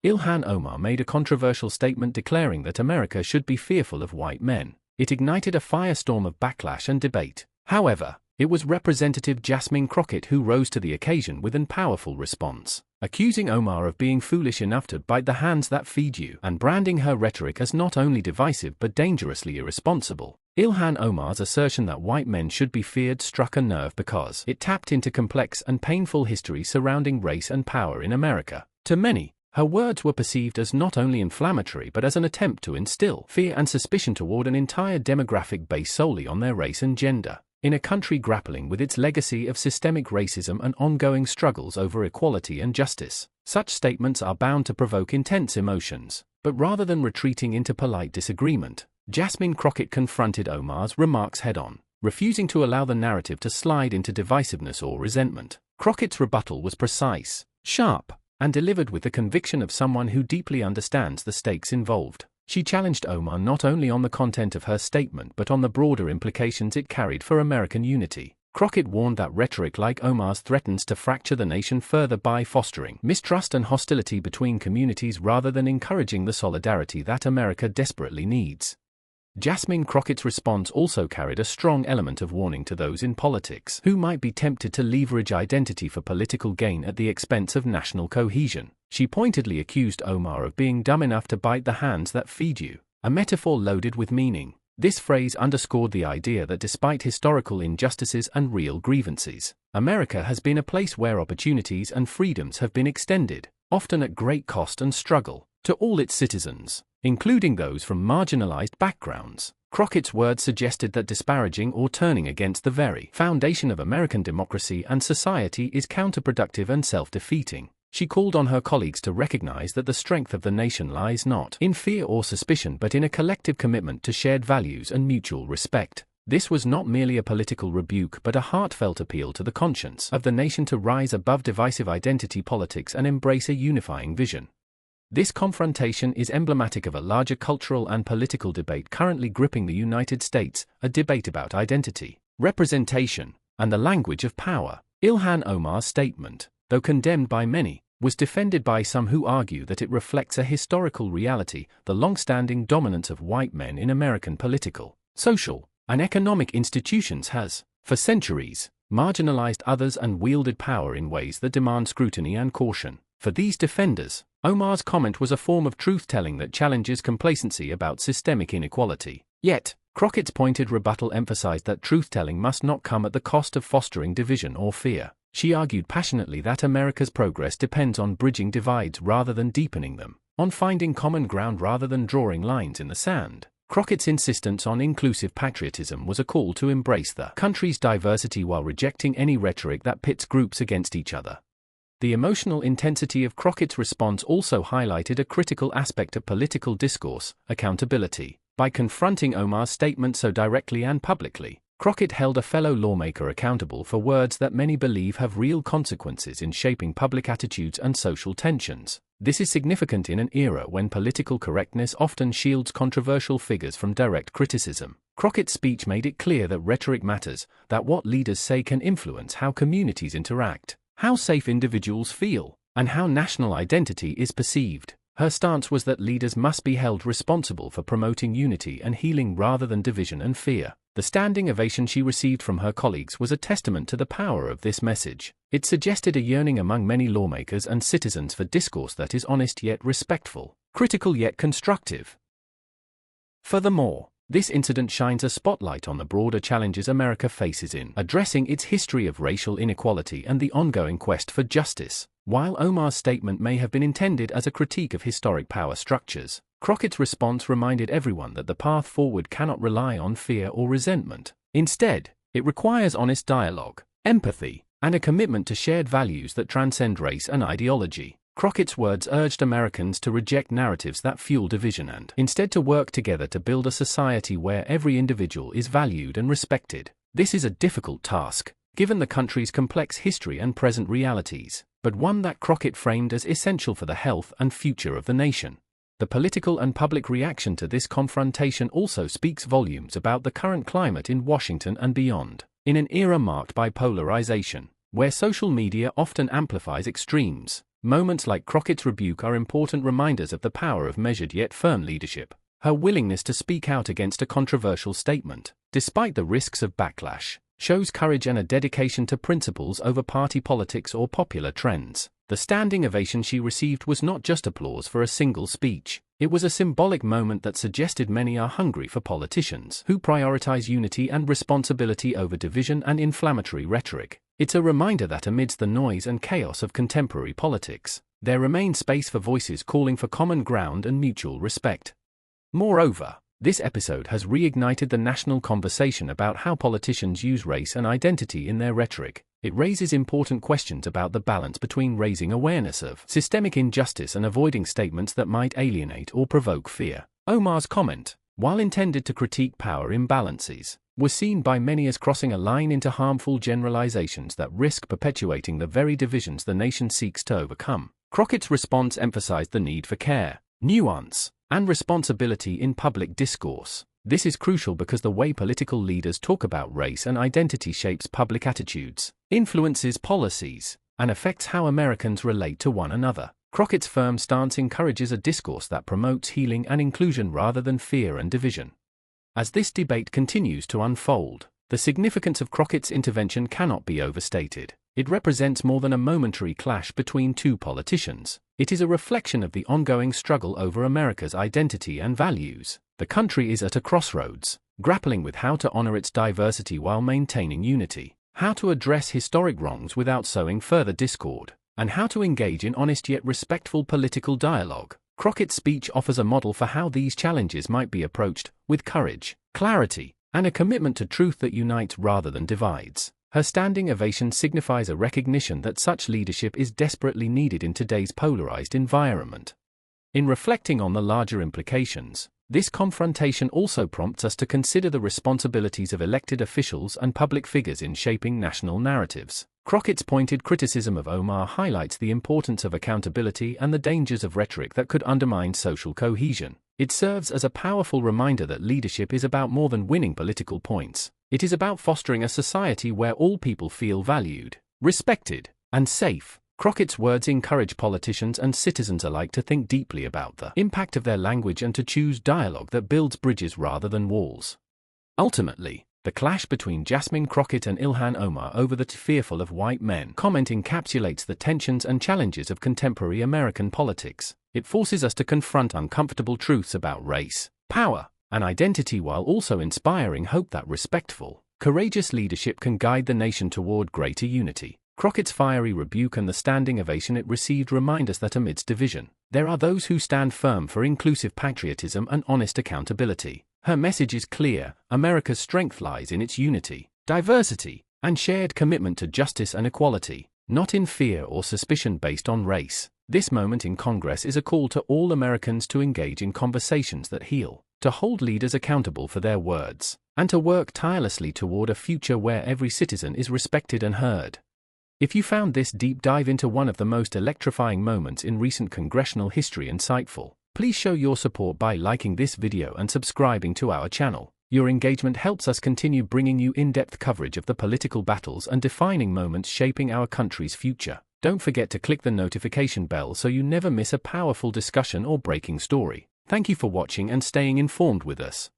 Ilhan Omar made a controversial statement declaring that America should be fearful of white men. It ignited a firestorm of backlash and debate. However, it was Representative Jasmine Crockett who rose to the occasion with an powerful response, accusing Omar of being foolish enough to bite the hands that feed you and branding her rhetoric as not only divisive but dangerously irresponsible. Ilhan Omar's assertion that white men should be feared struck a nerve because it tapped into complex and painful history surrounding race and power in America. To many, her words were perceived as not only inflammatory but as an attempt to instill fear and suspicion toward an entire demographic based solely on their race and gender. In a country grappling with its legacy of systemic racism and ongoing struggles over equality and justice, such statements are bound to provoke intense emotions. But rather than retreating into polite disagreement, Jasmine Crockett confronted Omar's remarks head-on, refusing to allow the narrative to slide into divisiveness or resentment. Crockett's rebuttal was precise, sharp, and delivered with the conviction of someone who deeply understands the stakes involved. She challenged Omar not only on the content of her statement but on the broader implications it carried for American unity. Crockett warned that rhetoric like Omar's threatens to fracture the nation further by fostering mistrust and hostility between communities rather than encouraging the solidarity that America desperately needs. Jasmine Crockett's response also carried a strong element of warning to those in politics who might be tempted to leverage identity for political gain at the expense of national cohesion. She pointedly accused Omar of being dumb enough to bite the hands that feed you, a metaphor loaded with meaning. This phrase underscored the idea that despite historical injustices and real grievances, America has been a place where opportunities and freedoms have been extended, often at great cost and struggle, to all its citizens, including those from marginalized backgrounds. Crockett's words suggested that disparaging or turning against the very foundation of American democracy and society is counterproductive and self-defeating. She called on her colleagues to recognize that the strength of the nation lies not in fear or suspicion but in a collective commitment to shared values and mutual respect. This was not merely a political rebuke but a heartfelt appeal to the conscience of the nation to rise above divisive identity politics and embrace a unifying vision. This confrontation is emblematic of a larger cultural and political debate currently gripping the United States, a debate about identity, representation, and the language of power. Ilhan Omar's statement, though condemned by many, was defended by some who argue that it reflects a historical reality, the long-standing dominance of white men in American political, social, and economic institutions has, for centuries, marginalized others and wielded power in ways that demand scrutiny and caution. For these defenders, Omar's comment was a form of truth-telling that challenges complacency about systemic inequality. Yet, Crockett's pointed rebuttal emphasized that truth-telling must not come at the cost of fostering division or fear. She argued passionately that America's progress depends on bridging divides rather than deepening them, on finding common ground rather than drawing lines in the sand. Crockett's insistence on inclusive patriotism was a call to embrace the country's diversity while rejecting any rhetoric that pits groups against each other. The emotional intensity of Crockett's response also highlighted a critical aspect of political discourse, accountability. By confronting Omar's statement so directly and publicly, Crockett held a fellow lawmaker accountable for words that many believe have real consequences in shaping public attitudes and social tensions. This is significant in an era when political correctness often shields controversial figures from direct criticism. Crockett's speech made it clear that rhetoric matters, that what leaders say can influence how communities interact, how safe individuals feel, and how national identity is perceived. Her stance was that leaders must be held responsible for promoting unity and healing rather than division and fear. The standing ovation she received from her colleagues was a testament to the power of this message. It suggested a yearning among many lawmakers and citizens for discourse that is honest yet respectful, critical yet constructive. Furthermore, this incident shines a spotlight on the broader challenges America faces in addressing its history of racial inequality and the ongoing quest for justice. While Omar's statement may have been intended as a critique of historic power structures, Crockett's response reminded everyone that the path forward cannot rely on fear or resentment. Instead, it requires honest dialogue, empathy, and a commitment to shared values that transcend race and ideology. Crockett's words urged Americans to reject narratives that fuel division and instead to work together to build a society where every individual is valued and respected. This is a difficult task, given the country's complex history and present realities, but one that Crockett framed as essential for the health and future of the nation. The political and public reaction to this confrontation also speaks volumes about the current climate in Washington and beyond. In an era marked by polarization, where social media often amplifies extremes, Moments like Crockett's rebuke are important reminders of the power of measured yet firm leadership. Her willingness to speak out against a controversial statement, despite the risks of backlash, shows courage and a dedication to principles over party politics or popular trends. The standing ovation she received was not just applause for a single speech. It was a symbolic moment that suggested many are hungry for politicians who prioritize unity and responsibility over division and inflammatory rhetoric. It's a reminder that amidst the noise and chaos of contemporary politics, there remains space for voices calling for common ground and mutual respect. Moreover, this episode has reignited the national conversation about how politicians use race and identity in their rhetoric. It raises important questions about the balance between raising awareness of systemic injustice and avoiding statements that might alienate or provoke fear. Omar's comment, while intended to critique power imbalances, was seen by many as crossing a line into harmful generalizations that risk perpetuating the very divisions the nation seeks to overcome. Crockett's response emphasized the need for care, nuance, and responsibility in public discourse. This is crucial because the way political leaders talk about race and identity shapes public attitudes, influences policies, and affects how Americans relate to one another. Crockett's firm stance encourages a discourse that promotes healing and inclusion rather than fear and division. As this debate continues to unfold, the significance of Crockett's intervention cannot be overstated. It represents more than a momentary clash between two politicians. It is a reflection of the ongoing struggle over America's identity and values. The country is at a crossroads, grappling with how to honor its diversity while maintaining unity, how to address historic wrongs without sowing further discord, and how to engage in honest yet respectful political dialogue. Crockett's speech offers a model for how these challenges might be approached, with courage, clarity, and a commitment to truth that unites rather than divides. Her standing ovation signifies a recognition that such leadership is desperately needed in today's polarized environment. In reflecting on the larger implications, this confrontation also prompts us to consider the responsibilities of elected officials and public figures in shaping national narratives. Crockett's pointed criticism of Omar highlights the importance of accountability and the dangers of rhetoric that could undermine social cohesion. It serves as a powerful reminder that leadership is about more than winning political points. It is about fostering a society where all people feel valued, respected, and safe. Crockett's words encourage politicians and citizens alike to think deeply about the impact of their language and to choose dialogue that builds bridges rather than walls. Ultimately, the clash between Jasmine Crockett and Ilhan Omar over the "fearful of white men" comment encapsulates the tensions and challenges of contemporary American politics. It forces us to confront uncomfortable truths about race, power, and identity while also inspiring hope that respectful, courageous leadership can guide the nation toward greater unity. Crockett's fiery rebuke and the standing ovation it received remind us that amidst division, there are those who stand firm for inclusive patriotism and honest accountability. Her message is clear: America's strength lies in its unity, diversity, and shared commitment to justice and equality, not in fear or suspicion based on race. This moment in Congress is a call to all Americans to engage in conversations that heal, to hold leaders accountable for their words, and to work tirelessly toward a future where every citizen is respected and heard. If you found this deep dive into one of the most electrifying moments in recent congressional history insightful, please show your support by liking this video and subscribing to our channel. Your engagement helps us continue bringing you in-depth coverage of the political battles and defining moments shaping our country's future. Don't forget to click the notification bell so you never miss a powerful discussion or breaking story. Thank you for watching and staying informed with us.